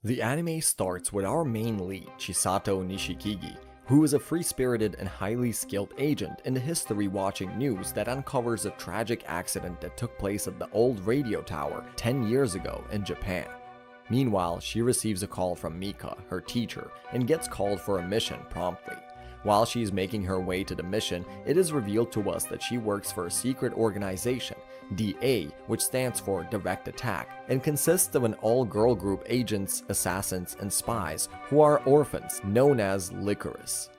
The anime starts with our main lead, Chisato Nishikigi, who is a free-spirited and highly skilled agent in the history-watching news that uncovers a tragic accident that took place at the old radio tower 10 years ago in Japan. Meanwhile, she receives a call from Mika, her teacher, and gets called for a mission promptly. While she is making her way to the mission, it is revealed to us that she works for a secret organization, DA, which stands for Direct Attack, and consists of an all-girl group agents, assassins, and spies who are orphans, known as Licorice.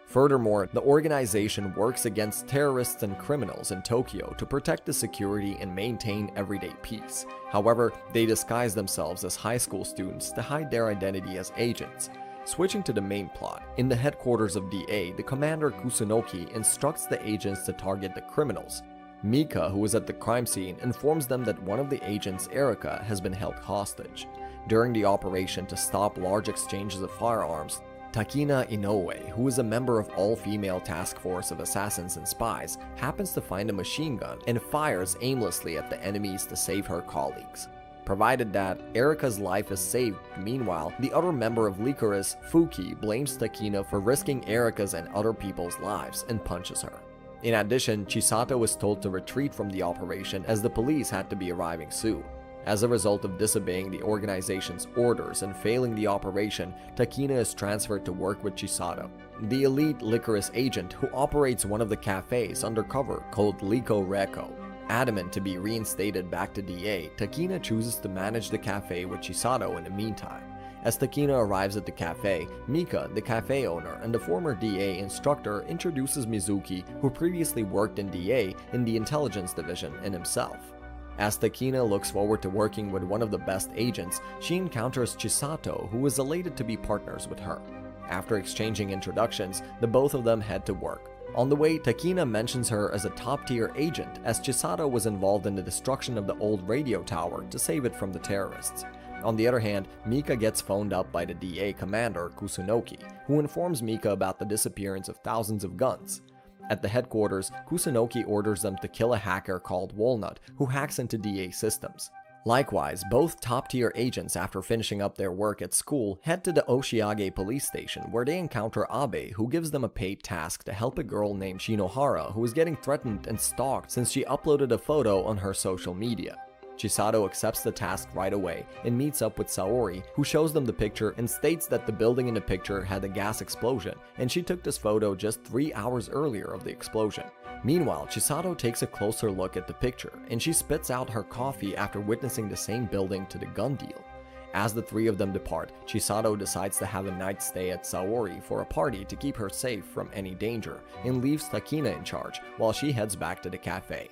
Furthermore, the organization works against terrorists and criminals in Tokyo to protect the security and maintain everyday peace. However, they disguise themselves as high school students to hide their identity as agents. Switching to the main plot, in the headquarters of DA, the commander Kusunoki instructs the agents to target the criminals. Mika, who is at the crime scene, informs them that one of the agents, Erika, has been held hostage. During the operation to stop large exchanges of firearms, Takina Inoue, who is a member of all-female task force of assassins and spies, happens to find a machine gun and fires aimlessly at the enemies to save her colleagues. Provided that Erika's life is saved, meanwhile, the other member of Licorice, Fuki, blames Takina for risking Erika's and other people's lives and punches her. In addition, Chisato is told to retreat from the operation as the police had to be arriving soon. As a result of disobeying the organization's orders and failing the operation, Takina is transferred to work with Chisato, the elite Licorice agent who operates one of the cafes undercover called Liko Reko. Adamant to be reinstated back to DA, Takina chooses to manage the cafe with Chisato in the meantime. As Takina arrives at the cafe, Mika, the cafe owner and the former DA instructor, introduces Mizuki, who previously worked in DA in the intelligence division, and himself. As Takina looks forward to working with one of the best agents, she encounters Chisato, who is elated to be partners with her. After exchanging introductions, the both of them head to work. On the way, Takina mentions her as a top-tier agent, as Chisato was involved in the destruction of the old radio tower to save it from the terrorists. On the other hand, Mika gets phoned up by the DA commander, Kusunoki, who informs Mika about the disappearance of thousands of guns. At the headquarters, Kusunoki orders them to kill a hacker called Walnut, who hacks into DA systems. Likewise, both top-tier agents, after finishing up their work at school, head to the Oshiage police station where they encounter Abe, who gives them a paid task to help a girl named Shinohara who is getting threatened and stalked since she uploaded a photo on her social media. Chisato accepts the task right away and meets up with Saori, who shows them the picture and states that the building in the picture had a gas explosion and she took this photo just 3 hours earlier of the explosion. Meanwhile, Chisato takes a closer look at the picture and she spits out her coffee after witnessing the same building to the gun deal. As the three of them depart, Chisato decides to have a night stay at Saori for a party to keep her safe from any danger and leaves Takina in charge while she heads back to the cafe.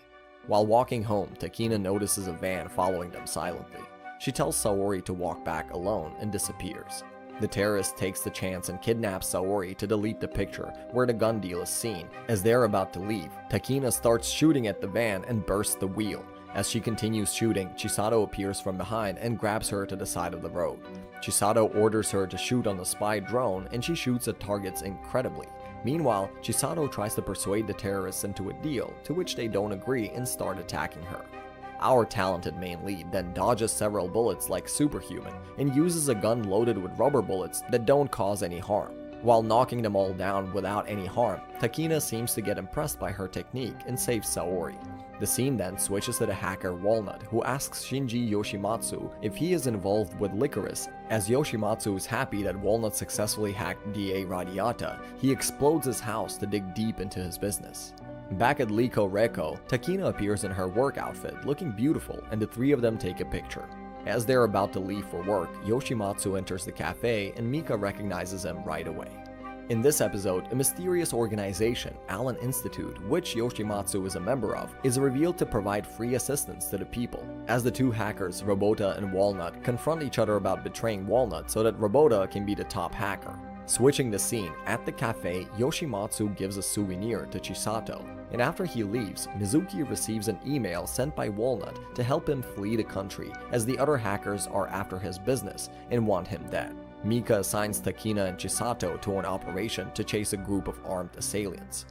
While walking home, Takina notices a van following them silently. She tells Saori to walk back alone and disappears. The terrorist takes the chance and kidnaps Saori to delete the picture where the gun deal is seen. As they're about to leave, Takina starts shooting at the van and bursts the wheel. As she continues shooting, Chisato appears from behind and grabs her to the side of the road. Chisato orders her to shoot on the spy drone and she shoots at targets incredibly. Meanwhile, Chisato tries to persuade the terrorists into a deal, to which they don't agree and start attacking her. Our talented main lead then dodges several bullets like superhuman and uses a gun loaded with rubber bullets that don't cause any harm. While knocking them all down without any harm, Takina seems to get impressed by her technique and saves Saori. The scene then switches to the hacker Walnut, who asks Shinji Yoshimatsu if he is involved with Licorice. As Yoshimatsu is happy that Walnut successfully hacked DA Radiata, he explodes his house to dig deep into his business. Back at Liko Reko, Takina appears in her work outfit, looking beautiful, and the three of them take a picture. As they're about to leave for work, Yoshimatsu enters the cafe and Mika recognizes him right away. In this episode, a mysterious organization, Allen Institute, which Yoshimatsu is a member of, is revealed to provide free assistance to the people. As the two hackers, Robota and Walnut, confront each other about betraying Walnut so that Robota can be the top hacker. Switching the scene, at the cafe, Yoshimatsu gives a souvenir to Chisato, and after he leaves, Mizuki receives an email sent by Walnut to help him flee the country as the other hackers are after his business and want him dead. Mika assigns Takina and Chisato to an operation to chase a group of armed assailants.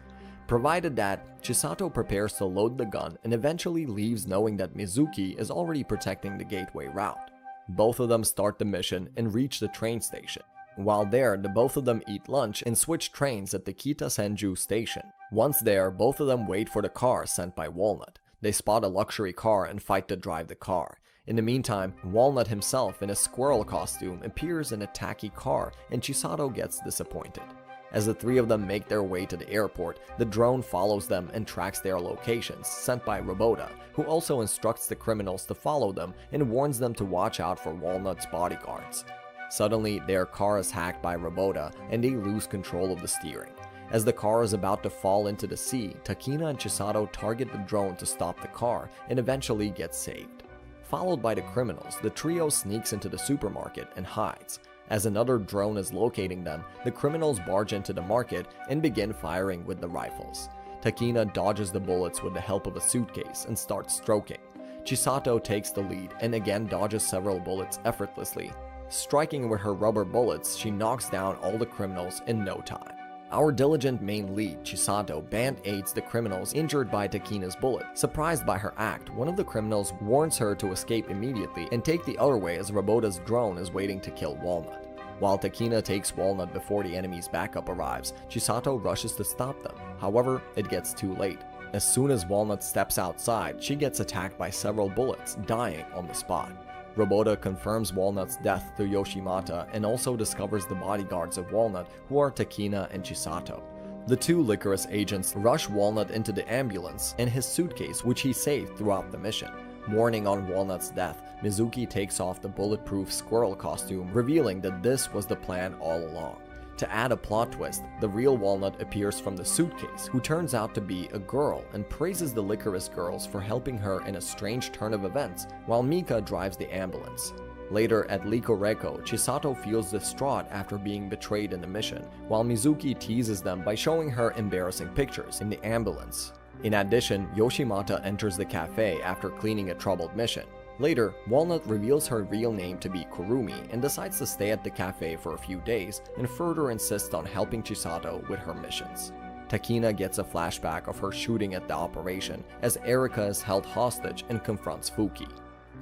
Provided that, Chisato prepares to load the gun and eventually leaves knowing that Mizuki is already protecting the gateway route. Both of them start the mission and reach the train station. While there, the both of them eat lunch and switch trains at the Kita-Senju station. Once there, both of them wait for the car sent by Walnut. They spot a luxury car and fight to drive the car. In the meantime, Walnut himself in a squirrel costume appears in a tacky car and Chisato gets disappointed. As the three of them make their way to the airport, the drone follows them and tracks their locations, sent by Robota, who also instructs the criminals to follow them and warns them to watch out for Walnut's bodyguards. Suddenly, their car is hacked by Robota and they lose control of the steering. As the car is about to fall into the sea, Takina and Chisato target the drone to stop the car and eventually get saved. Followed by the criminals, the trio sneaks into the supermarket and hides. As another drone is locating them, the criminals barge into the market and begin firing with the rifles. Takina dodges the bullets with the help of a suitcase and starts stroking. Chisato takes the lead and again dodges several bullets effortlessly. Striking with her rubber bullets, she knocks down all the criminals in no time. Our diligent main lead, Chisato, band-aids the criminals injured by Takina's bullet. Surprised by her act, one of the criminals warns her to escape immediately and take the other way as Robota's drone is waiting to kill Walnut. While Takina takes Walnut before the enemy's backup arrives, Chisato rushes to stop them. However, it gets too late. As soon as Walnut steps outside, she gets attacked by several bullets, dying on the spot. Robota confirms Walnut's death to Yoshimata and also discovers the bodyguards of Walnut, who are Takina and Chisato. The two Licorice agents rush Walnut into the ambulance and his suitcase, which he saved throughout the mission. Mourning on Walnut's death, Mizuki takes off the bulletproof squirrel costume, revealing that this was the plan all along. To add a plot twist, the real Walnut appears from the suitcase, who turns out to be a girl and praises the Licorice girls for helping her in a strange turn of events, while Mika drives the ambulance. Later at Likoreko, Chisato feels distraught after being betrayed in the mission, while Mizuki teases them by showing her embarrassing pictures in the ambulance. In addition, Yoshimata enters the cafe after cleaning a troubled mission. Later, Walnut reveals her real name to be Kurumi and decides to stay at the cafe for a few days and further insists on helping Chisato with her missions. Takina gets a flashback of her shooting at the operation as Erika is held hostage and confronts Fuki.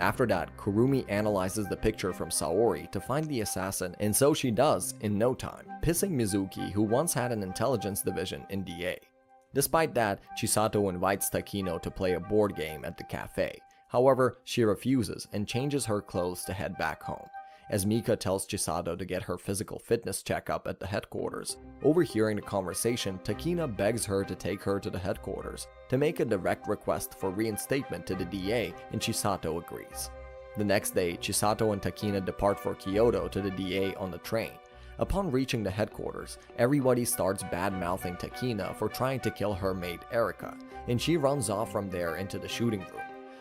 After that, Kurumi analyzes the picture from Saori to find the assassin, and so she does in no time, pissing Mizuki, who once had an intelligence division in DA. Despite that, Chisato invites Takino to play a board game at the cafe. However, she refuses and changes her clothes to head back home. As Mika tells Chisato to get her physical fitness checkup at the headquarters, overhearing the conversation, Takina begs her to take her to the headquarters to make a direct request for reinstatement to the DA, and Chisato agrees. The next day, Chisato and Takina depart for Kyoto to the DA on the train. Upon reaching the headquarters, everybody starts bad-mouthing Takina for trying to kill her mate Erika, and she runs off from there into the shooting room.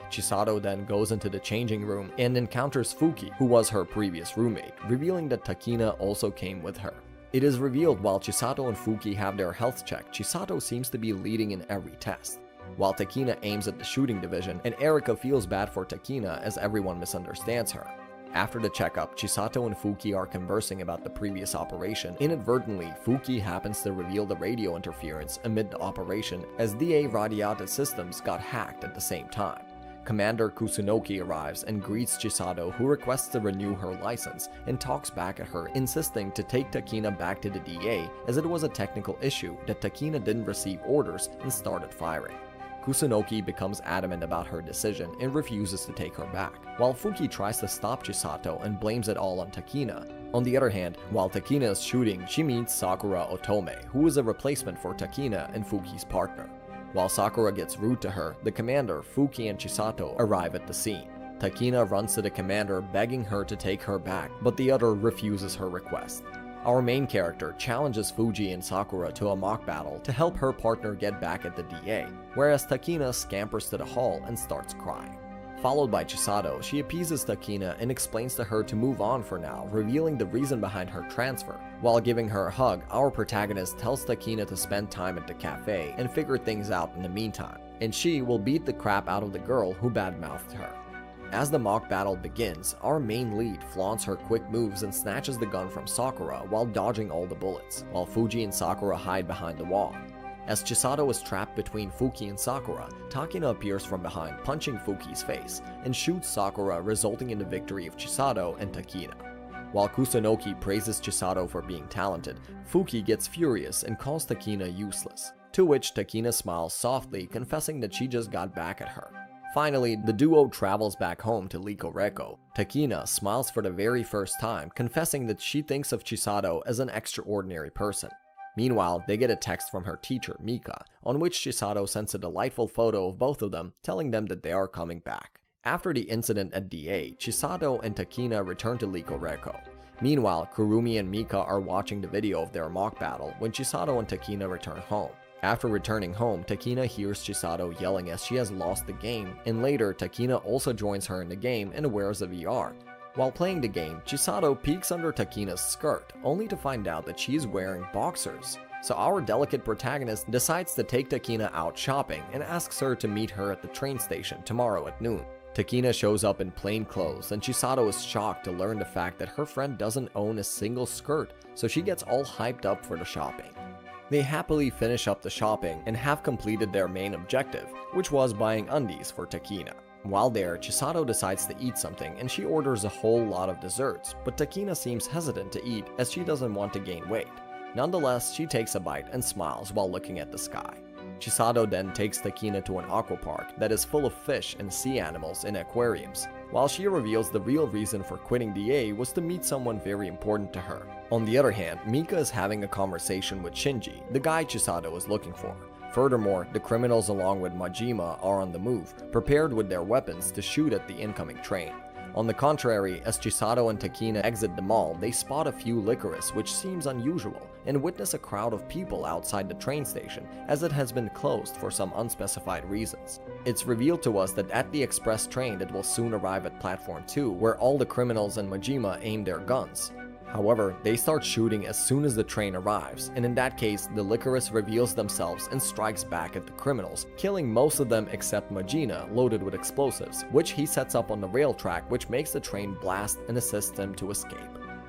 Chisato then goes into the changing room and encounters Fuki, who was her previous roommate, revealing that Takina also came with her. It is revealed while Chisato and Fuki have their health check, Chisato seems to be leading in every test. While Takina aims at the shooting division, and Erika feels bad for Takina as everyone misunderstands her. After the checkup, Chisato and Fuki are conversing about the previous operation. Inadvertently, Fuki happens to reveal the radio interference amid the operation as DA Radiata systems got hacked at the same time. Commander Kusunoki arrives and greets Chisato, who requests to renew her license and talks back at her, insisting to take Takina back to the DA as it was a technical issue that Takina didn't receive orders and started firing. Kusunoki becomes adamant about her decision and refuses to take her back, while Fuki tries to stop Chisato and blames it all on Takina. On the other hand, while Takina is shooting, she meets Sakura Otome, who is a replacement for Takina and Fuki's partner. While Sakura gets rude to her, the commander, Fuki, and Chisato arrive at the scene. Takina runs to the commander begging her to take her back, but the other refuses her request. Our main character challenges Fuji and Sakura to a mock battle to help her partner get back at the DA, whereas Takina scampers to the hall and starts crying. Followed by Chisato, she appeases Takina and explains to her to move on for now, revealing the reason behind her transfer. While giving her a hug, our protagonist tells Takina to spend time at the cafe and figure things out in the meantime, and she will beat the crap out of the girl who badmouthed her. As the mock battle begins, our main lead flaunts her quick moves and snatches the gun from Sakura while dodging all the bullets, while Fuji and Sakura hide behind the wall. As Chisato is trapped between Fuki and Sakura, Takina appears from behind, punching Fuki's face, and shoots Sakura, resulting in the victory of Chisato and Takina. While Kusunoki praises Chisato for being talented, Fuki gets furious and calls Takina useless, to which Takina smiles softly, confessing that she just got back at her. Finally, the duo travels back home to Rikoreko. Takina smiles for the very first time, confessing that she thinks of Chisato as an extraordinary person. Meanwhile, they get a text from her teacher, Mika, on which Chisato sends a delightful photo of both of them, telling them that they are coming back. After the incident at DA, Chisato and Takina return to Rikoreko. Meanwhile, Kurumi and Mika are watching the video of their mock battle when Chisato and Takina return home. After returning home, Takina hears Chisato yelling as she has lost the game, and later Takina also joins her in the game and wears a VR. While playing the game, Chisato peeks under Takina's skirt, only to find out that she is wearing boxers. So our delicate protagonist decides to take Takina out shopping and asks her to meet her at the train station tomorrow at noon. Takina shows up in plain clothes, and Chisato is shocked to learn the fact that her friend doesn't own a single skirt, so she gets all hyped up for the shopping. They happily finish up the shopping and have completed their main objective, which was buying undies for Takina. While there, Chisato decides to eat something and she orders a whole lot of desserts, but Takina seems hesitant to eat as she doesn't want to gain weight. Nonetheless, she takes a bite and smiles while looking at the sky. Chisato then takes Takina to an aquapark that is full of fish and sea animals in aquariums, while she reveals the real reason for quitting DA was to meet someone very important to her. On the other hand, Mika is having a conversation with Shinji, the guy Chisato is looking for. Furthermore, the criminals along with Majima are on the move, prepared with their weapons to shoot at the incoming train. On the contrary, as Chisato and Takina exit the mall, they spot a few licorice, which seems unusual, and witness a crowd of people outside the train station, as it has been closed for some unspecified reasons. It's revealed to us that at the express train that will soon arrive at Platform 2, where all the criminals and Majima aim their guns. However, they start shooting as soon as the train arrives, and in that case, the licorice reveals themselves and strikes back at the criminals, killing most of them except Majima, loaded with explosives, which he sets up on the rail track, which makes the train blast and assists them to escape.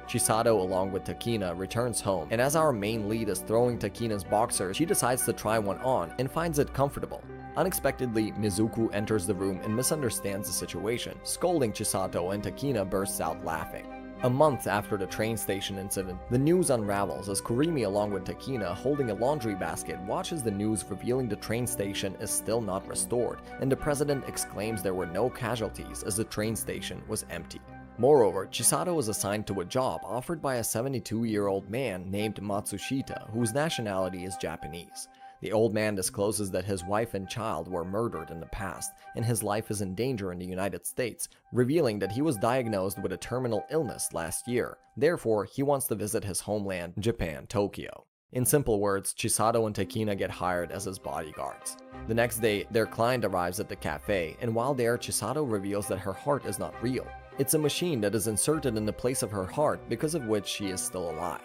Chisato, along with Takina, returns home, and as our main lead is throwing Takina's boxers, she decides to try one on and finds it comfortable. Unexpectedly, Mizuku enters the room and misunderstands the situation, scolding Chisato, and Takina bursts out laughing. A month after the train station incident, the news unravels as Kurimi, along with Takina holding a laundry basket, watches the news revealing the train station is still not restored, and the president exclaims there were no casualties as the train station was empty. Moreover, Chisato was assigned to a job offered by a 72-year-old man named Matsushita, whose nationality is Japanese. The old man discloses that his wife and child were murdered in the past, and his life is in danger in the United States, revealing that he was diagnosed with a terminal illness last year. Therefore, he wants to visit his homeland, Japan, Tokyo. In simple words, Chisato and Takina get hired as his bodyguards. The next day, their client arrives at the cafe, and while there, Chisato reveals that her heart is not real. It's a machine that is inserted in the place of her heart, because of which she is still alive.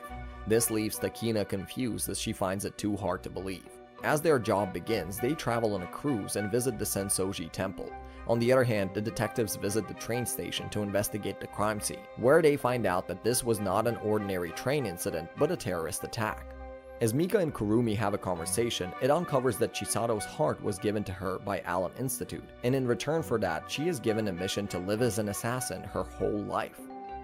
This leaves Takina confused as she finds it too hard to believe. As their job begins, they travel on a cruise and visit the Sensoji Temple. On the other hand, the detectives visit the train station to investigate the crime scene, where they find out that this was not an ordinary train incident, but a terrorist attack. As Mika and Kurumi have a conversation, it uncovers that Chisato's heart was given to her by Allen Institute, and in return for that, she is given a mission to live as an assassin her whole life.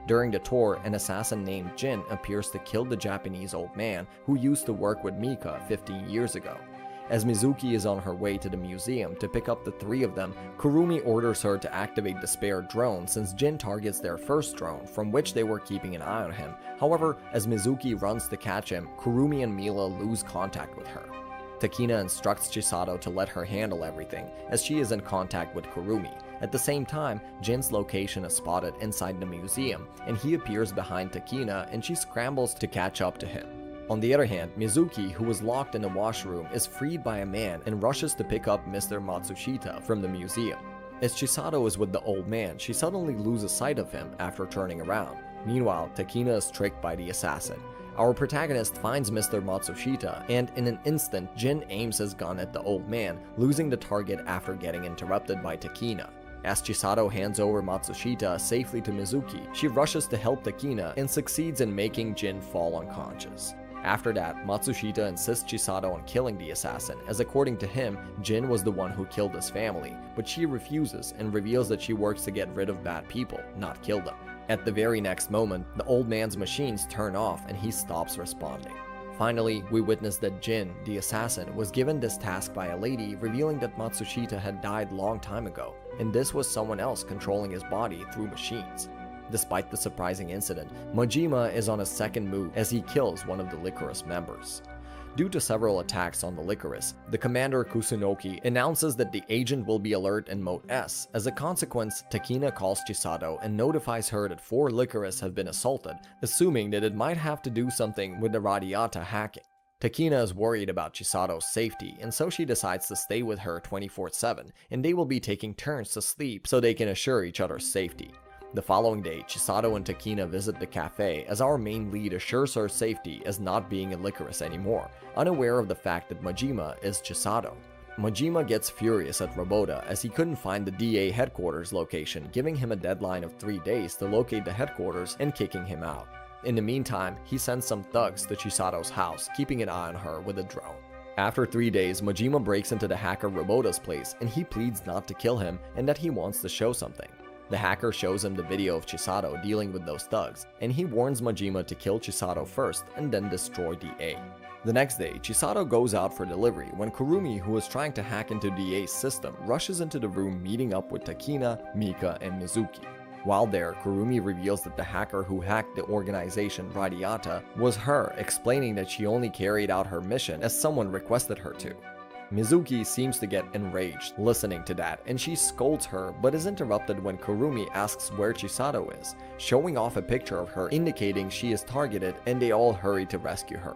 During the tour, an assassin named Jin appears to kill the Japanese old man who used to work with Mika 15 years ago. As Mizuki is on her way to the museum to pick up the three of them, Kurumi orders her to activate the spare drone since Jin targets their first drone, from which they were keeping an eye on him. However, as Mizuki runs to catch him, Kurumi and Mila lose contact with her. Takina instructs Chisato to let her handle everything, as she is in contact with Kurumi. At the same time, Jin's location is spotted inside the museum, and he appears behind Takina and she scrambles to catch up to him. On the other hand, Mizuki, who was locked in the washroom, is freed by a man and rushes to pick up Mr. Matsushita from the museum. As Chisato is with the old man, she suddenly loses sight of him after turning around. Meanwhile, Takina is tricked by the assassin. Our protagonist finds Mr. Matsushita, and in an instant, Jin aims his gun at the old man, losing the target after getting interrupted by Takina. As Chisato hands over Matsushita safely to Mizuki, she rushes to help Takina and succeeds in making Jin fall unconscious. After that, Matsushita insists Chisato on killing the assassin, as according to him, Jin was the one who killed his family, but she refuses and reveals that she works to get rid of bad people, not kill them. At the very next moment, the old man's machines turn off and he stops responding. Finally, we witness that Jin, the assassin, was given this task by a lady, revealing that Matsushita had died long time ago, and this was someone else controlling his body through machines. Despite the surprising incident, Majima is on a second move as he kills one of the Licorice members. Due to several attacks on the Licorice, the commander Kusunoki announces that the agent will be alert in Mode S. As a consequence, Takina calls Chisato and notifies her that 4 Licorice have been assaulted, assuming that it might have to do something with the Radiata hacking. Takina is worried about Chisato's safety, and so she decides to stay with her 24/7, and they will be taking turns to sleep so they can assure each other's safety. The following day, Chisato and Takina visit the cafe as our main lead assures her safety as not being a Licorice anymore, unaware of the fact that Majima is Chisato. Majima gets furious at Robota as he couldn't find the DA headquarters location, giving him a deadline of 3 days to locate the headquarters and kicking him out. In the meantime, he sends some thugs to Chisato's house, keeping an eye on her with a drone. After 3 days, Majima breaks into the hacker Robota's place and he pleads not to kill him and that he wants to show something. The hacker shows him the video of Chisato dealing with those thugs, and he warns Majima to kill Chisato first and then destroy DA. The next day, Chisato goes out for delivery when Kurumi, who is trying to hack into DA's system, rushes into the room meeting up with Takina, Mika, and Mizuki. While there, Kurumi reveals that the hacker who hacked the organization Radiata was her, explaining that she only carried out her mission as someone requested her to. Mizuki seems to get enraged listening to that, and she scolds her but is interrupted when Kurumi asks where Chisato is, showing off a picture of her indicating she is targeted, and they all hurry to rescue her.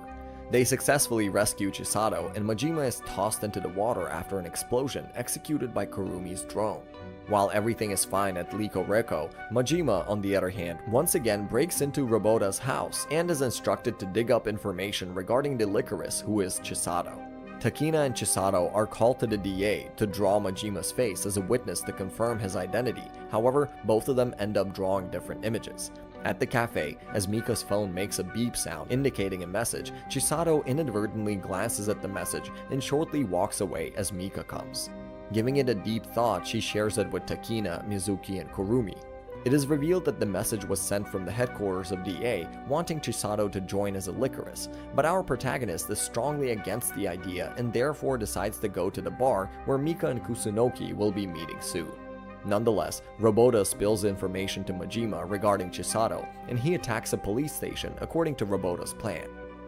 They successfully rescue Chisato, and Majima is tossed into the water after an explosion executed by Kurumi's drone. While everything is fine at Liko Reko, Majima, on the other hand, once again breaks into Robota's house and is instructed to dig up information regarding the Licorice, who is Chisato. Takina and Chisato are called to the DA to draw Majima's face as a witness to confirm his identity. However, both of them end up drawing different images. At the cafe, as Mika's phone makes a beep sound indicating a message, Chisato inadvertently glances at the message and shortly walks away as Mika comes. Giving it a deep thought, she shares it with Takina, Mizuki, and Kurumi. It is revealed that the message was sent from the headquarters of DA, wanting Chisato to join as a Licorice, but our protagonist is strongly against the idea and therefore decides to go to the bar where Mika and Kusunoki will be meeting soon. Nonetheless, Robota spills information to Majima regarding Chisato, and he attacks a police station according to Robota's plan.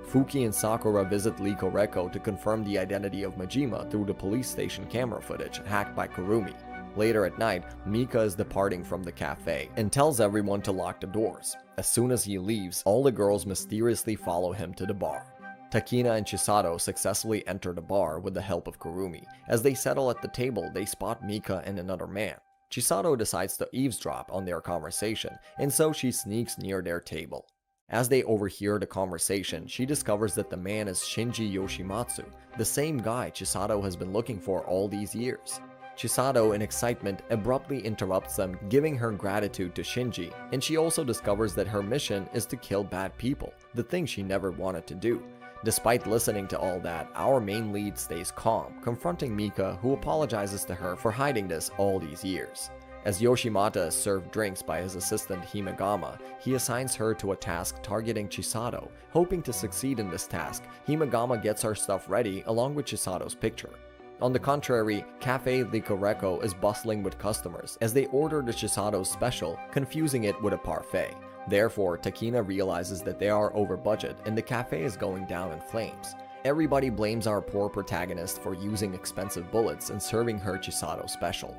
Fuki and Sakura visit Liko Reko to confirm the identity of Majima through the police station camera footage hacked by Kurumi. Later at night, Mika is departing from the cafe and tells everyone to lock the doors. As soon as he leaves, all the girls mysteriously follow him to the bar. Takina and Chisato successfully enter the bar with the help of Kurumi. As they settle at the table, they spot Mika and another man. Chisato decides to eavesdrop on their conversation, and so she sneaks near their table. As they overhear the conversation, she discovers that the man is Shinji Yoshimatsu, the same guy Chisato has been looking for all these years. Chisato, in excitement, abruptly interrupts them, giving her gratitude to Shinji, and she also discovers that her mission is to kill bad people, the thing she never wanted to do. Despite listening to all that, our main lead stays calm, confronting Mika, who apologizes to her for hiding this all these years. As Yoshimata is served drinks by his assistant Himagama, he assigns her to a task targeting Chisato. Hoping to succeed in this task, Himagama gets her stuff ready along with Chisato's picture. On the contrary, Cafe Liko Reko is bustling with customers as they order the Chisato special, confusing it with a parfait. Therefore, Takina realizes that they are over budget and the cafe is going down in flames. Everybody blames our poor protagonist for using expensive bullets and serving her Chisato special.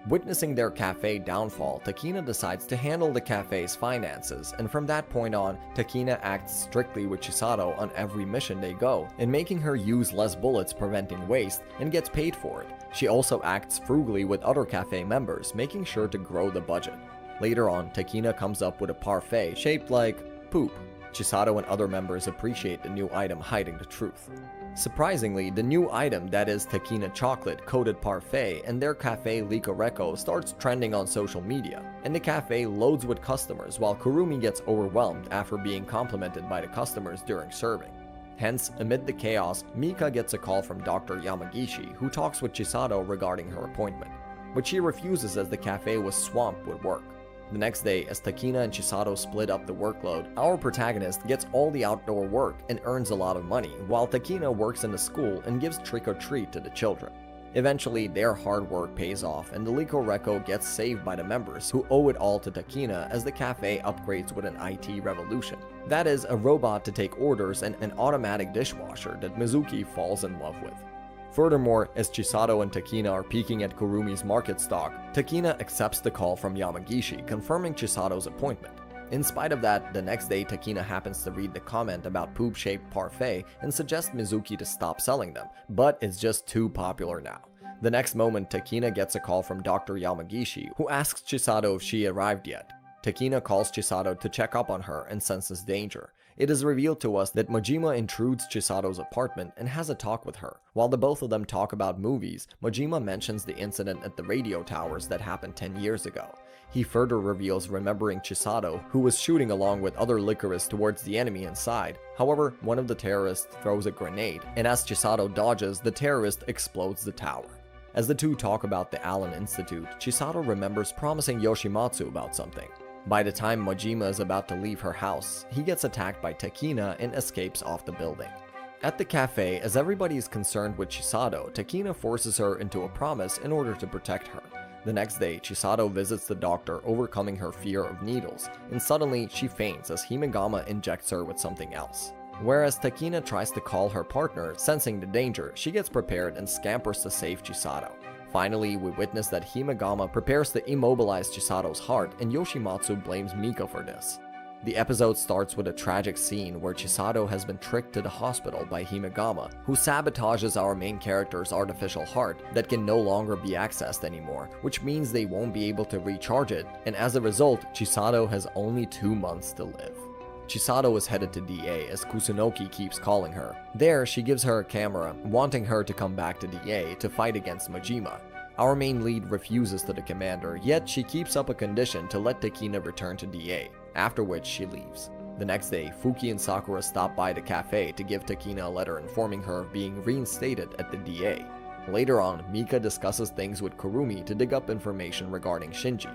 Witnessing their cafe downfall, Takina decides to handle the cafe's finances, and from that point on, Takina acts strictly with Chisato on every mission they go, and making her use less bullets preventing waste, and gets paid for it. She also acts frugally with other cafe members, making sure to grow the budget. Later on, Takina comes up with a parfait shaped like poop. Chisato and other members appreciate the new item hiding the truth. Surprisingly, the new item, that is Takina chocolate coated parfait, and their cafe Liko Reko starts trending on social media, and the cafe loads with customers while Kurumi gets overwhelmed after being complimented by the customers during serving. Hence, amid the chaos, Mika gets a call from Dr. Yamagishi, who talks with Chisato regarding her appointment, but she refuses as the cafe was swamped with work. The next day, as Takina and Chisato split up the workload, our protagonist gets all the outdoor work and earns a lot of money, while Takina works in the school and gives trick-or-treat to the children. Eventually, their hard work pays off, and the Liko Reko gets saved by the members, who owe it all to Takina as the cafe upgrades with an IT revolution. That is, a robot to take orders and an automatic dishwasher that Mizuki falls in love with. Furthermore, as Chisato and Takina are peeking at Kurumi's market stock, Takina accepts the call from Yamagishi, confirming Chisato's appointment. In spite of that, the next day Takina happens to read the comment about poop-shaped parfait and suggests Mizuki to stop selling them, but it's just too popular now. The next moment, Takina gets a call from Dr. Yamagishi, who asks Chisato if she arrived yet. Takina calls Chisato to check up on her and senses danger. It is revealed to us that Majima intrudes Chisato's apartment and has a talk with her. While the both of them talk about movies, Majima mentions the incident at the radio towers that happened 10 years ago. He further reveals remembering Chisato, who was shooting along with other licorice towards the enemy inside. However, one of the terrorists throws a grenade, and as Chisato dodges, the terrorist explodes the tower. As the two talk about the Allen Institute, Chisato remembers promising Yoshimatsu about something. By the time Majima is about to leave her house, he gets attacked by Takina and escapes off the building. At the cafe, as everybody is concerned with Chisato, Takina forces her into a promise in order to protect her. The next day, Chisato visits the doctor, overcoming her fear of needles, and suddenly she faints as Himegama injects her with something else. Whereas Takina tries to call her partner, sensing the danger, she gets prepared and scampers to save Chisato. Finally, we witness that Himegama prepares to immobilize Chisato's heart, and Yoshimatsu blames Mika for this. The episode starts with a tragic scene where Chisato has been tricked to the hospital by Himegama, who sabotages our main character's artificial heart that can no longer be accessed anymore, which means they won't be able to recharge it, and as a result, Chisato has only 2 months to live. Chisato is headed to DA as Kusunoki keeps calling her. There, she gives her a camera, wanting her to come back to DA to fight against Majima. Our main lead refuses to the commander, yet she keeps up a condition to let Takina return to DA, after which she leaves. The next day, Fuki and Sakura stop by the cafe to give Takina a letter informing her of being reinstated at the DA. Later on, Mika discusses things with Kurumi to dig up information regarding Shinji.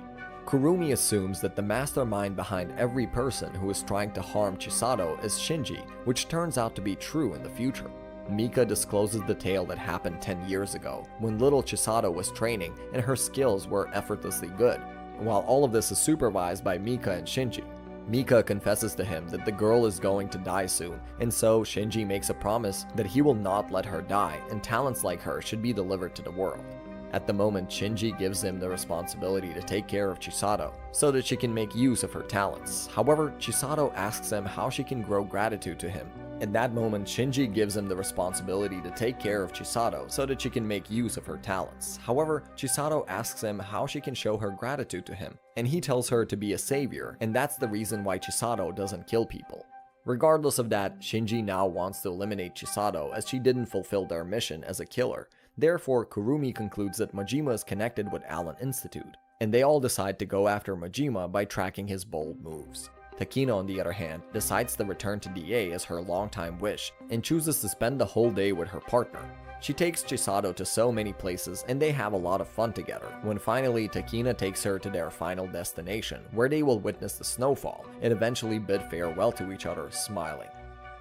Kurumi assumes that the mastermind behind every person who is trying to harm Chisato is Shinji, which turns out to be true in the future. Mika discloses the tale that happened 10 years ago, when little Chisato was training and her skills were effortlessly good, while all of this is supervised by Mika and Shinji. Mika confesses to him that the girl is going to die soon, and so Shinji makes a promise that he will not let her die, and talents like her should be delivered to the world. At the moment, Shinji gives him the responsibility to take care of Chisato, so that she can make use of her talents. However, Chisato asks him how she can grow gratitude to him. At that moment, Shinji gives him the responsibility to take care of Chisato, so that she can make use of her talents. However, Chisato asks him how she can show her gratitude to him, and he tells her to be a savior, and that's the reason why Chisato doesn't kill people. Regardless of that, Shinji now wants to eliminate Chisato as she didn't fulfill their mission as a killer. Therefore, Kurumi concludes that Majima is connected with Allen Institute, and they all decide to go after Majima by tracking his bold moves. Takina, on the other hand, decides to return to DA as her longtime wish, and chooses to spend the whole day with her partner. She takes Chisato to so many places, and they have a lot of fun together, when finally Takina takes her to their final destination, where they will witness the snowfall, and eventually bid farewell to each other, smiling.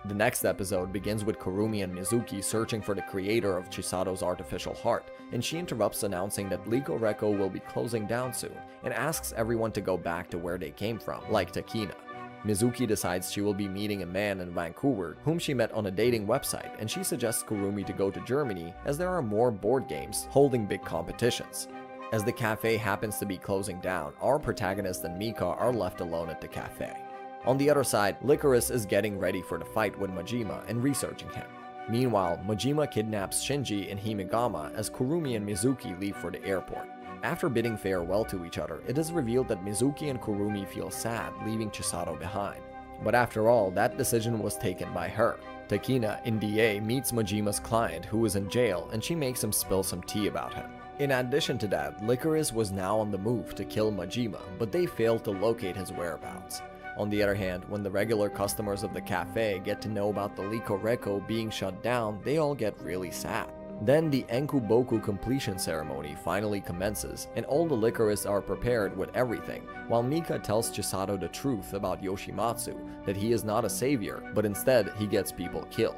The next episode begins with Kurumi and Mizuki searching for the creator of Chisato's artificial heart, and she interrupts announcing that Liko Reko will be closing down soon, and asks everyone to go back to where they came from, like Takina. Mizuki decides she will be meeting a man in Vancouver whom she met on a dating website, and she suggests Kurumi to go to Germany as there are more board games holding big competitions. As the cafe happens to be closing down, our protagonist and Mika are left alone at the cafe. On the other side, Licorice is getting ready for the fight with Majima and researching him. Meanwhile, Majima kidnaps Shinji and Himegama as Kurumi and Mizuki leave for the airport. After bidding farewell to each other, it is revealed that Mizuki and Kurumi feel sad leaving Chisato behind. But after all, that decision was taken by her. Takina, in DA, meets Majima's client who is in jail, and she makes him spill some tea about him. In addition to that, Licorice was now on the move to kill Majima, but they failed to locate his whereabouts. On the other hand, when the regular customers of the cafe get to know about the Likoreko being shut down, they all get really sad. Then the Enkuboku completion ceremony finally commences, and all the licorice are prepared with everything, while Mika tells Chisato the truth about Yoshimatsu, that he is not a savior, but instead he gets people killed.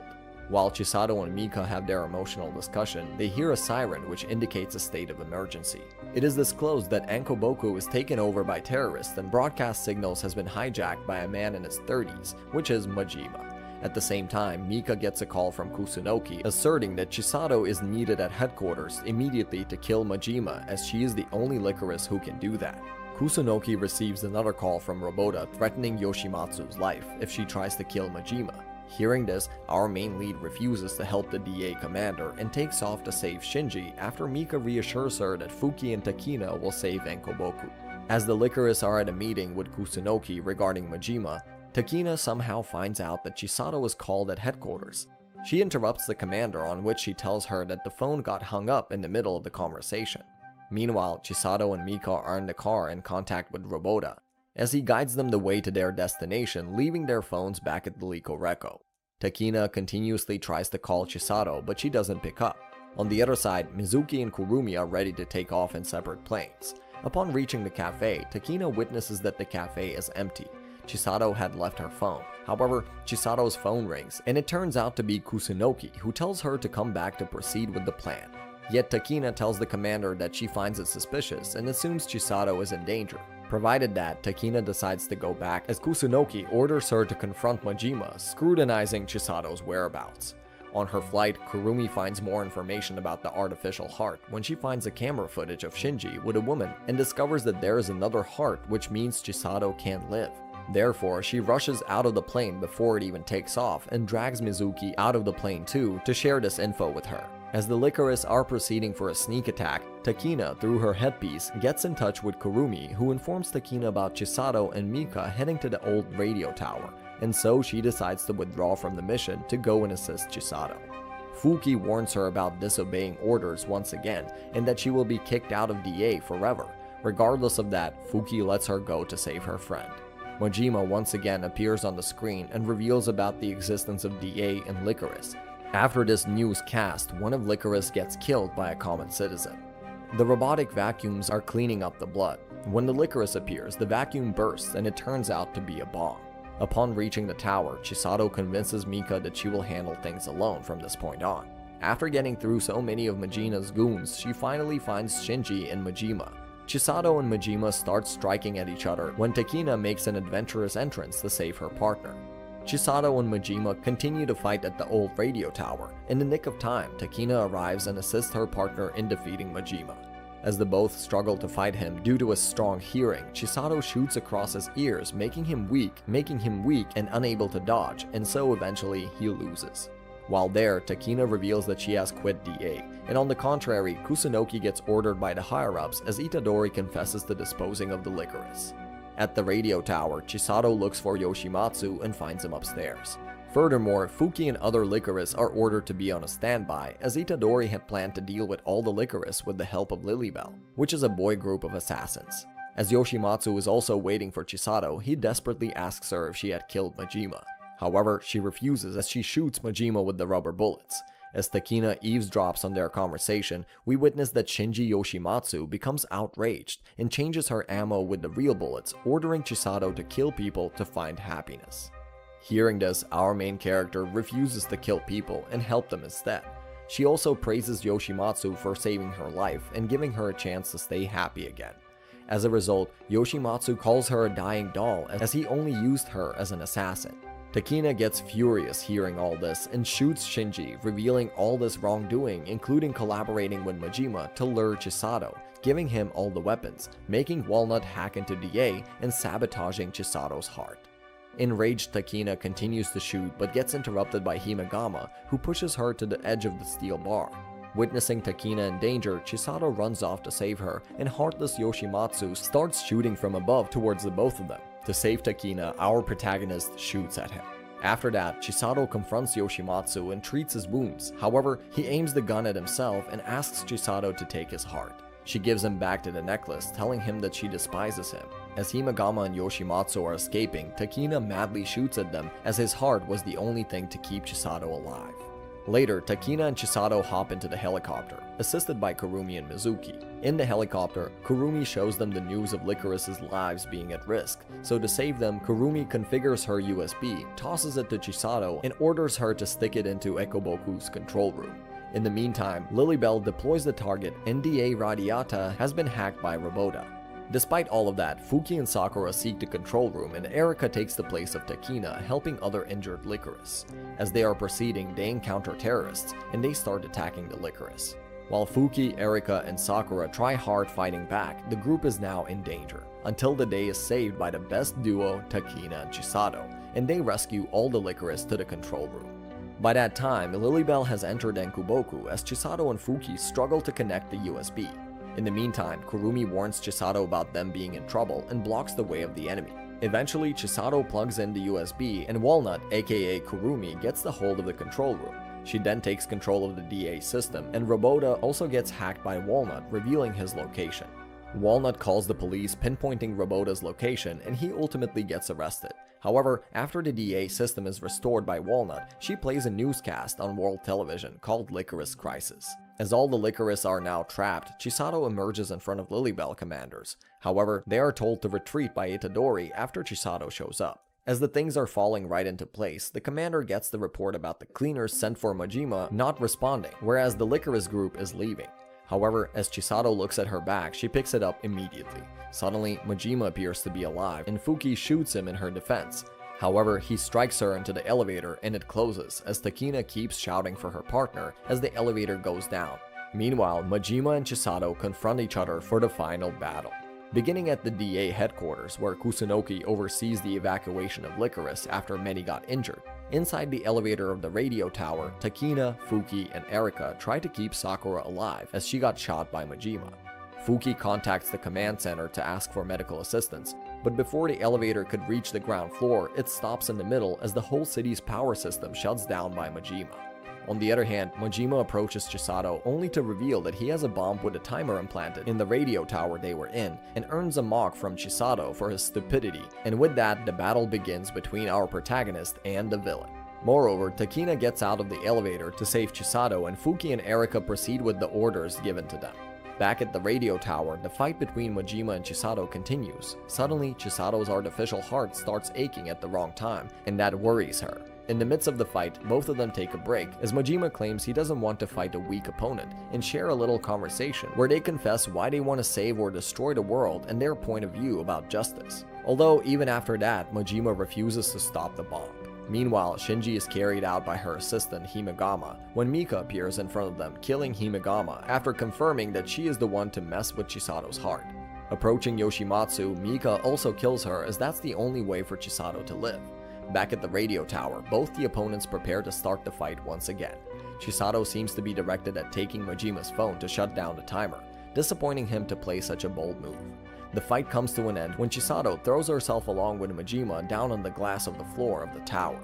While Chisato and Mika have their emotional discussion, they hear a siren which indicates a state of emergency. It is disclosed that Enkuboku is taken over by terrorists and broadcast signals has been hijacked by a man in his 30s, which is Majima. At the same time, Mika gets a call from Kusunoki asserting that Chisato is needed at headquarters immediately to kill Majima, as she is the only licorice who can do that. Kusunoki receives another call from Robota threatening Yoshimatsu's life if she tries to kill Majima. Hearing this, our main lead refuses to help the DA commander and takes off to save Shinji after Mika reassures her that Fuki and Takina will save Enkuboku. As the licorice are at a meeting with Kusunoki regarding Majima, Takina somehow finds out that Chisato is called at headquarters. She interrupts the commander, on which she tells her that the phone got hung up in the middle of the conversation. Meanwhile, Chisato and Mika are in the car in contact with Robota, as he guides them the way to their destination, leaving their phones back at the Likoreko. Takina continuously tries to call Chisato, but she doesn't pick up. On the other side, Mizuki and Kurumi are ready to take off in separate planes. Upon reaching the cafe, Takina witnesses that the cafe is empty. Chisato had left her phone. However, Chisato's phone rings, and it turns out to be Kusunoki, who tells her to come back to proceed with the plan. Yet Takina tells the commander that she finds it suspicious and assumes Chisato is in danger. Provided that, Takina decides to go back as Kusunoki orders her to confront Majima, scrutinizing Chisato's whereabouts. On her flight, Kurumi finds more information about the artificial heart when she finds a camera footage of Shinji with a woman and discovers that there is another heart, which means Chisato can't live. Therefore, she rushes out of the plane before it even takes off and drags Mizuki out of the plane too to share this info with her. As the licorice are proceeding for a sneak attack, Takina, through her headpiece, gets in touch with Kurumi, who informs Takina about Chisato and Mika heading to the old radio tower, and so she decides to withdraw from the mission to go and assist Chisato. Fuki warns her about disobeying orders once again, and that she will be kicked out of DA forever. Regardless of that, Fuki lets her go to save her friend. Majima once again appears on the screen and reveals about the existence of DA and Licorice. After this newscast, one of Licorice gets killed by a common citizen. The robotic vacuums are cleaning up the blood. When the Licorice appears, the vacuum bursts and it turns out to be a bomb. Upon reaching the tower, Chisato convinces Mika that she will handle things alone from this point on. After getting through so many of Majina's goons, she finally finds Shinji and Majima. Chisato and Majima start striking at each other when Takina makes an adventurous entrance to save her partner. Chisato and Majima continue to fight at the old radio tower. In the nick of time, Takina arrives and assists her partner in defeating Majima. As the both struggle to fight him due to his strong hearing, Chisato shoots across his ears, making him weak and unable to dodge, and so eventually he loses. While there, Takina reveals that she has quit DA, and on the contrary, Kusunoki gets ordered by the higher-ups as Itadori confesses to disposing of the Licorice. At the radio tower, Chisato looks for Yoshimatsu and finds him upstairs. Furthermore, Fuki and other Licorice are ordered to be on a standby, as Itadori had planned to deal with all the Licorice with the help of Lilybell, which is a boy group of assassins. As Yoshimatsu is also waiting for Chisato, he desperately asks her if she had killed Majima. However, she refuses as she shoots Majima with the rubber bullets. As Takina eavesdrops on their conversation, we witness that Shinji Yoshimatsu becomes outraged and changes her ammo with the real bullets, ordering Chisato to kill people to find happiness. Hearing this, our main character refuses to kill people and help them instead. She also praises Yoshimatsu for saving her life and giving her a chance to stay happy again. As a result, Yoshimatsu calls her a dying doll as he only used her as an assassin. Takina gets furious hearing all this and shoots Shinji, revealing all this wrongdoing, including collaborating with Majima to lure Chisato, giving him all the weapons, making Walnut hack into DA and sabotaging Chisato's heart. Enraged, Takina continues to shoot but gets interrupted by Himegama, who pushes her to the edge of the steel bar. Witnessing Takina in danger, Chisato runs off to save her, and heartless Yoshimatsu starts shooting from above towards the both of them. To save Takina, our protagonist shoots at him. After that, Chisato confronts Yoshimatsu and treats his wounds. However, he aims the gun at himself and asks Chisato to take his heart. She gives him back to the necklace, telling him that she despises him. As Himagama and Yoshimatsu are escaping, Takina madly shoots at them as his heart was the only thing to keep Chisato alive. Later, Takina and Chisato hop into the helicopter, assisted by Kurumi and Mizuki. In the helicopter, Kurumi shows them the news of Licorice's lives being at risk, so to save them, Kurumi configures her USB, tosses it to Chisato, and orders her to stick it into Ekoboku's control room. In the meantime, Lilybell deploys the target NDA Radiata has been hacked by Robota. Despite all of that, Fuki and Sakura seek the control room and Erika takes the place of Takina, helping other injured Licorice. As they are proceeding, they encounter terrorists and they start attacking the Licorice. While Fuki, Erika, and Sakura try hard fighting back, the group is now in danger, until the day is saved by the best duo, Takina and Chisato, and they rescue all the Licorice to the control room. By that time, Lilybell has entered Enkuboku as Chisato and Fuki struggle to connect the USB. In the meantime, Kurumi warns Chisato about them being in trouble and blocks the way of the enemy. Eventually, Chisato plugs in the USB and Walnut, aka Kurumi, gets the hold of the control room. She then takes control of the DA system, and Robota also gets hacked by Walnut, revealing his location. Walnut calls the police, pinpointing Robota's location, and he ultimately gets arrested. However, after the DA system is restored by Walnut, she plays a newscast on world television called Licorice Crisis. As all the Licorice are now trapped, Chisato emerges in front of Lilybell commanders. However, they are told to retreat by Itadori after Chisato shows up. As the things are falling right into place, the commander gets the report about the cleaners sent for Majima not responding, whereas the Licorice group is leaving. However, as Chisato looks at her back, she picks it up immediately. Suddenly, Majima appears to be alive, and Fuki shoots him in her defense. However, he strikes her into the elevator and it closes, as Takina keeps shouting for her partner as the elevator goes down. Meanwhile, Majima and Chisato confront each other for the final battle. Beginning at the DA headquarters, where Kusunoki oversees the evacuation of Licorice after many got injured. Inside the elevator of the radio tower, Takina, Fuki, and Erika try to keep Sakura alive as she got shot by Majima. Fuki contacts the command center to ask for medical assistance, but before the elevator could reach the ground floor, it stops in the middle as the whole city's power system shuts down by Majima. On the other hand, Majima approaches Chisato only to reveal that he has a bomb with a timer implanted in the radio tower they were in, and earns a mock from Chisato for his stupidity, and with that, the battle begins between our protagonist and the villain. Moreover, Takina gets out of the elevator to save Chisato, and Fuki and Erika proceed with the orders given to them. Back at the radio tower, the fight between Majima and Chisato continues. Suddenly, Chisato's artificial heart starts aching at the wrong time, and that worries her. In the midst of the fight, both of them take a break, as Majima claims he doesn't want to fight a weak opponent, and share a little conversation where they confess why they want to save or destroy the world and their point of view about justice. Although, even after that, Majima refuses to stop the bomb. Meanwhile, Shinji is carried out by her assistant Himagama when Mika appears in front of them, killing Himagama after confirming that she is the one to mess with Chisato's heart. Approaching Yoshimatsu, Mika also kills her, as that's the only way for Chisato to live. Back at the radio tower, both the opponents prepare to start the fight once again. Chisato seems to be directed at taking Majima's phone to shut down the timer, disappointing him to play such a bold move. The fight comes to an end when Chisato throws herself along with Majima down on the glass of the floor of the tower.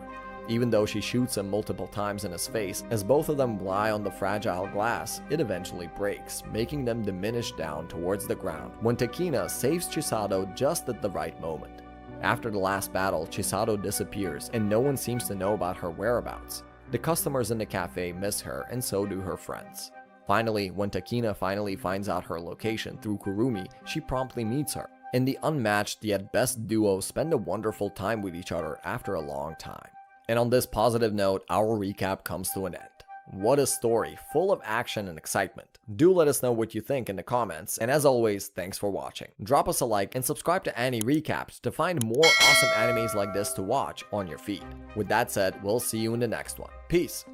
Even though she shoots him multiple times in his face, as both of them lie on the fragile glass, it eventually breaks, making them diminish down towards the ground when Takina saves Chisato just at the right moment. After the last battle, Chisato disappears and no one seems to know about her whereabouts. The customers in the cafe miss her, and so do her friends. Finally, when Takina finally finds out her location through Kurumi, she promptly meets her, and the unmatched yet best duo spend a wonderful time with each other after a long time. And on this positive note, our recap comes to an end. What a story, full of action and excitement. Do let us know what you think in the comments, and as always, thanks for watching. Drop us a like and subscribe to Annie Recaps to find more awesome animes like this to watch on your feed. With that said, we'll see you in the next one. Peace!